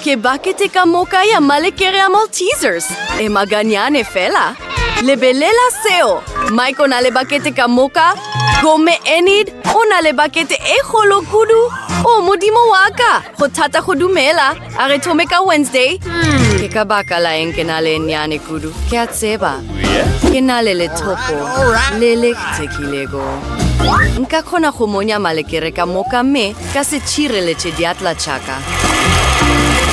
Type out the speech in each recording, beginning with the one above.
ke bakete ka moka ya malekere a Maltesers. E maganyane fela. Lebelela seo. Mike o na le bakete ka moka. Gomme Enid o na le bakete e kgolo kudu. O modimo wa ka. Go thata go dumela. A re thome ka Wednesday. Ke ka baka la eng ke na le nyane kudu. Ke a tseba. Ke na le lethopo le le ktekilego. Nka khona go monya malekere ka moka mme ka se tshireletse diatla tšaka.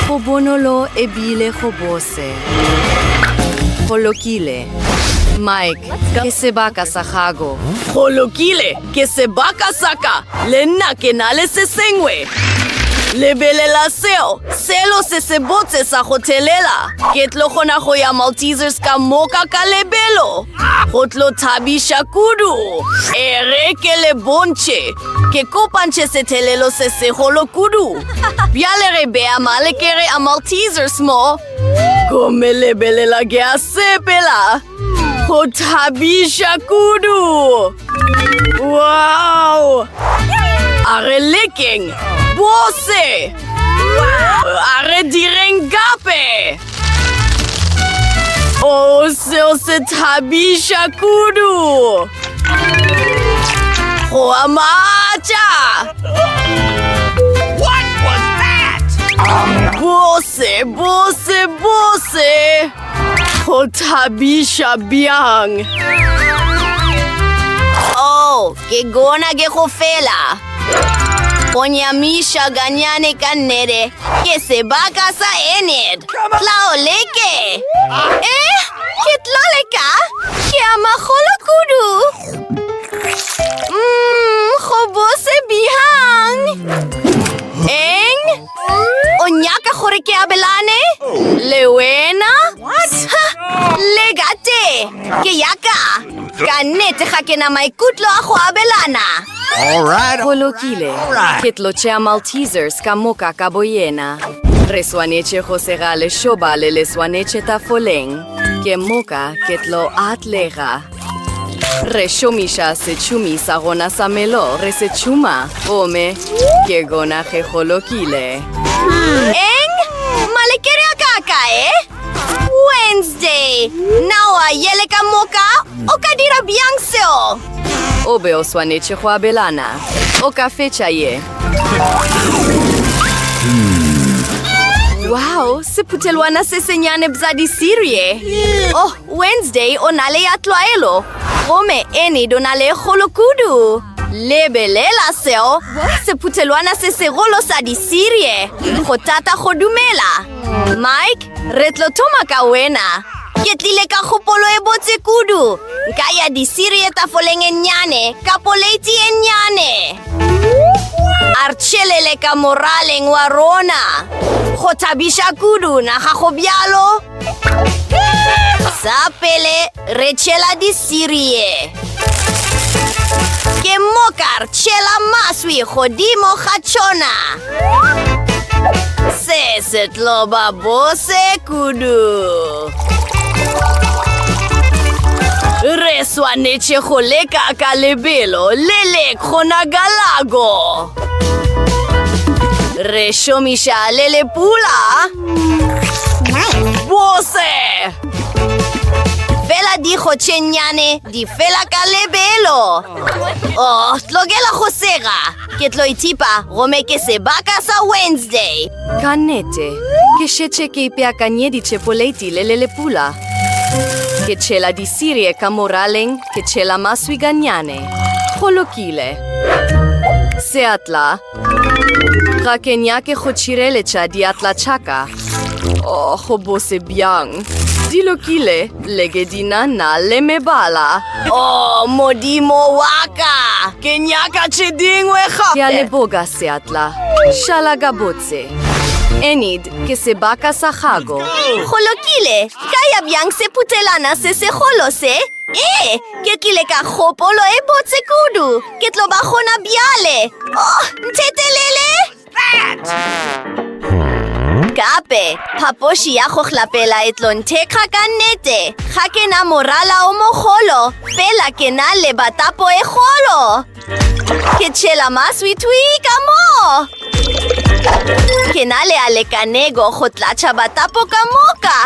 Go bonolo ebile go bose. Go lokile. Mike, ke sebaka sa gago. Go lokile, ke sebaka sa ka. Le nna ke na le se sengwe. Lebelela seo, selo se se botse sa go thelela. Ke tlo gona go ya Maltesers ka moka ka lebelo. Go tlo thabisha kudu. Ere ke le bonche. Ke kopantse se thelelo se segolo kudu. Bjale re bea malekere a Maltesers mo. Come lebelela ke a sepela. Go thabisha kudu. Wow! Are licking. Bose! Are direngape! Oh, seo se thabisha kudu! Hoamacha! What was that? Bose, bose, bose! Ho thabisha biang! Oh, ke gona ke go fela! Ponyamisha ganyane kanere ke sebaka sa Enid. Tlaoleke. Ke tloleka? Ke amaholo kudu. Khobose bihang. Eng? Onyaka gore ke abelane? Lewena? What? Legate. Ke yaka. Kanete ga ke na maikutlo a go abelana. All right. Holokile, right. Ketlochea Maltesers ka moka ka boyena. Re swaneche go sega le shobale le swaneche tafoleng. Ke moka ketlo atlega. Re shomisha se chumi sa gona sa melo re se chuma. Ome, ke gona ge holokile. Eng? Malekere kaka Wednesday! Nawa yele ka moka o ka dira biang seo. Obe o swaneche go abelana. O ka fecha ye. Wow, se putelwana se senyane bzadi sirie. Oh, Wednesday o nale ya tloelo. Ome eni do nale holokudu. Lebelela seo. Se putelwana se segolo sa di sirie. Go tata go dumela. Mike, retlo toma ka wena. Ketlile ka gopolo e botse kudu. Nkaya di sirie tafoleng enyane, kapoleiti enyane. Archelele ka moraleng wa rona. Go thabisha kudu na gago bjalo. Sa pele, re tšhela di sirie. Ke mokar tšhela maswi godimo ga tšona. Se tlo ba bose kudu. Re swanetše go leka ka lebelo le le kgonagalago. Re šomiša le le pula. Bose! Fela dijo tšenyane di fela ka lebelo. Oh, tlogela go sega. Ke tlo itipa gome ke sebaka sa Wednesday. Kanete, ke šetše ke ipeakanyeditše poleiti le le pula. Ke tšhela di sirie ka moraleng, ke tšhela maswi ganyane. Holokile. Seatla. Ga ke nyake go tšireletša diatla tšaka. Oh, go bose biang. Dilokile, legedina na le mebala. Oh, modimo waka. Ke nyaka tše dingwe gape. Ke a leboga, Seatla. Šalaga botse. Enid, ke sebaka sa gago. Golokile, kaya biang se putelana se golose? Ke tlile ka gopolo e botse kudu. Ke tlo ba gona bjale. Oh, nthetelele? Kape, paposhi ya go hlapela e tlo nthekga ka nnete. Ga ke na morala o mogolo, fela ke na le batapo e golo. Ke tšhela maswi twi ka mo. Ke na le a lekanego go tlatša batapo ka moka.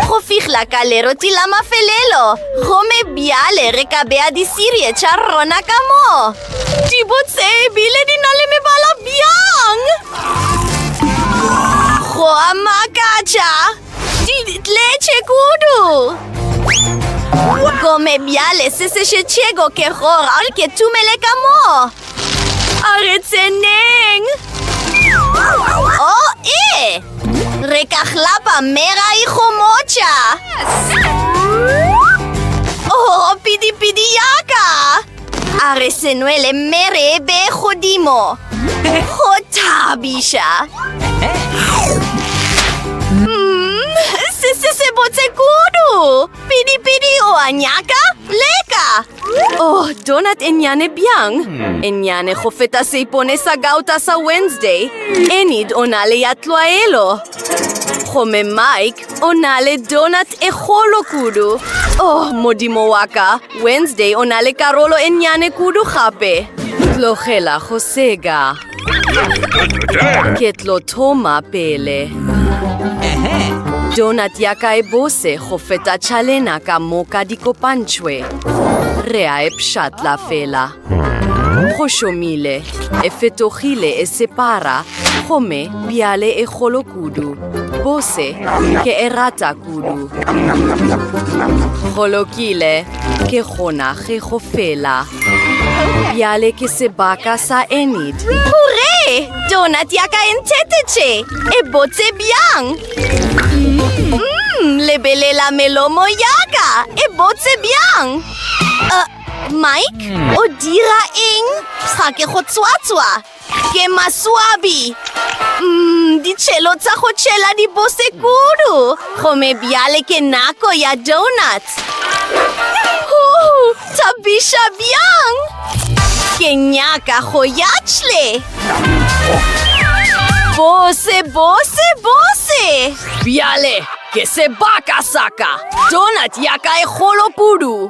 Go fitlha ka leroti la mafelelo. Gomme bjale re ka bea disirie tša rona ka mo. Di botse ebile di na le mebala bjang. Go a makatša. Di tletše kudu. Gomme bjale se šetšego ke gore ke tumele ka mo. A re tseneng. Oh, re ka hlapa mera hijo mocha. Oh, pidi yaka. A re senuele mere be godimo. Go thabisha. Se botse kudu. Pidi o anyaka leka. Oh, donut enyane biang. Enyane go feta se ipone sa gauta sa Wednesday. Enid onale yatloaelo. Gome Mike onale donut e golo kudu. Oh, modimo waka. Wednesday onale karolo enyane kudu gape. Tlogela go sega. Ketlo toma pele. Donut yaka e bose go feta chalena ka moka di kopanchwe. Rea e pshat la fela. Go shomile, e fetogile e separa, gome biale e golo kudu. Bose ke e rata kudu. Golokile ke gona ge go fela. Biale ke sebaka sa Enid. Hurre! Donut yaka enteteche! E botse biang! Lebelela melomo yaka! E botse biang! Mike? O dira eng? Ga ke go tswa-tswa. Ke maswabi. Di chelo tsa go chela di bose kudu. Gome biale ke nako ya donut. Tabisha biang! Ke nyaka go yachle. Bose! Biale, que se baka saka. Donut yaka e holo pudu.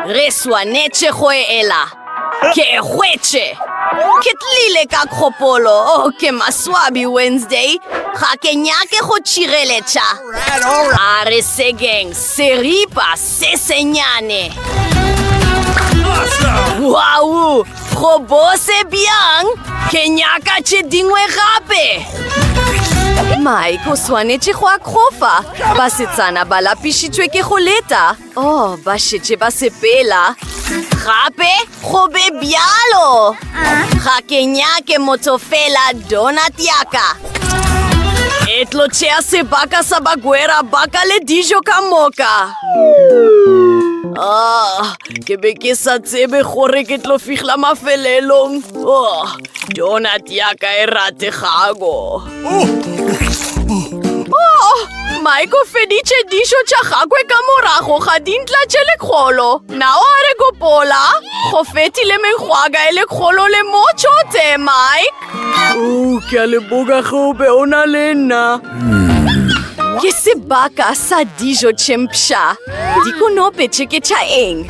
Reswa neche hoe ela. Ke hueche. Ketlile ka kropolo. Oh, ke maswabi Wednesday. Ha ke nyake ho chirelecha. All right. Are segeng, seripa, se senyane. Wow! Robose biang! Kenyaka che dingwe gape! Mike, o swanetse go akgofa. Ba setsana ba lapišitšwe ke go leta. Oh, ba šetše ba sepela. Gape, go be bjalo. Ga ke nyake motho fela donut yaka. E tlo tšea sebaka sa bagwera baka le dijo ka moka. Ke be ke sa tsebe gore ke tlo fitlha mafelelong. Oh, donut yaka e rategago. Oh, Mike o feditše dišo tša gagwe ka morago ga dintla tše lekgolo. Nao a re gopola, go fetile mengwaga e lekgolo le motšote, Mike. Ke a leboga gape o na le nna. Ke sebaka sa dijo tšempša. Di konope tše ke tša eng.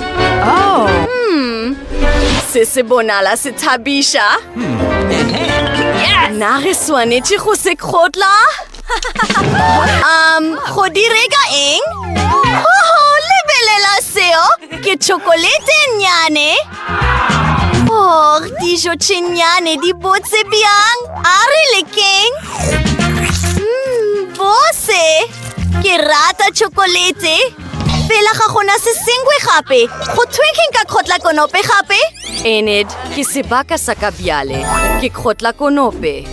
Se bonala se thabiša. Na re swanetše go se kgotla. Go direga eng? Lebelela seo, ke tšhokolete nyane. Dijo tše nyane di botse bjang. A re lekeng. Bose, ke rata tšhokolete. Fela ga gona se sengwe gape. Go thwekeng ka kgotla konope gape? Enid, ke sebaka sa ka bjale. Ke kgotla konope.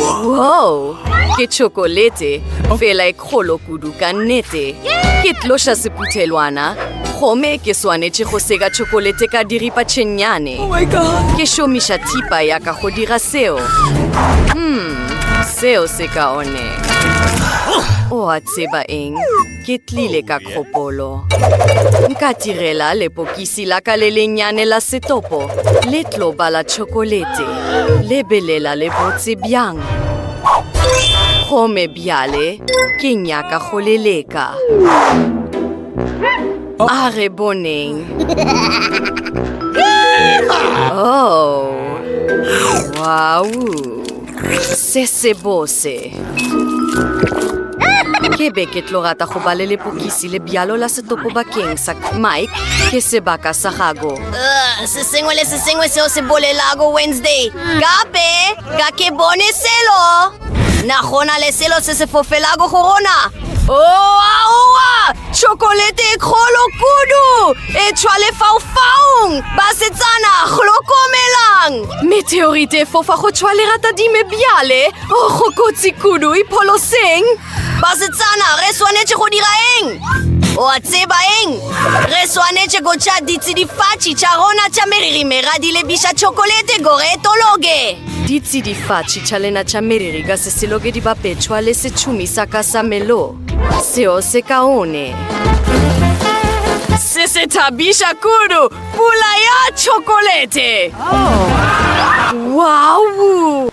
Wow, ke tšhokolete. Fela e kgolo kudu ka nnete. Ke tloša sephuthelwana. Gome ke swanetše go sega tšhokolete ka diripa tše nnyane. Oh my God! Ke šomiša thipa ya ka go dira seo. Seo se kaone. O a tseba eng, ke tlile ka kgopolo. Nka tirela lepokisi la ka le lennyane la setopo. Le tlo bala tšhokolete. Lebelela le botse bjang. Gome bjale, ke nyaka go leleka. A re boneng. Oh, wow. Se se bose. Ke be ke tlo rata go ba le lepokisi le bjalo la setopo bakeng sa Mike ke sebaka sa gago. Se sengwe le se sengwe seo se bolelago Wednesday. Gape, ka ke bone selo. Na gona le selo se se fofelago go rona. Oa! Chocolate e kgolo kudu! E tshwa lefaufaung! Basetsana, hlokomelang! Meteorite e fofa go tshwa lerata dime bjale. Oh, go kotsi kudu ipholoseng. Basetsana, re swanetše go dira eng? O a tseba eng? Re swanetše go tša ditsidifatši tša rona tša meriri mera di lebiša chocolate gore e tologe. Ditsidifatši tša lena tša meriri ka se seloge di bapetšwa le setšhomi sa ka sa melo. Seo se kaone. Se se thabiša kudu! Pula ya chocolate! Wow!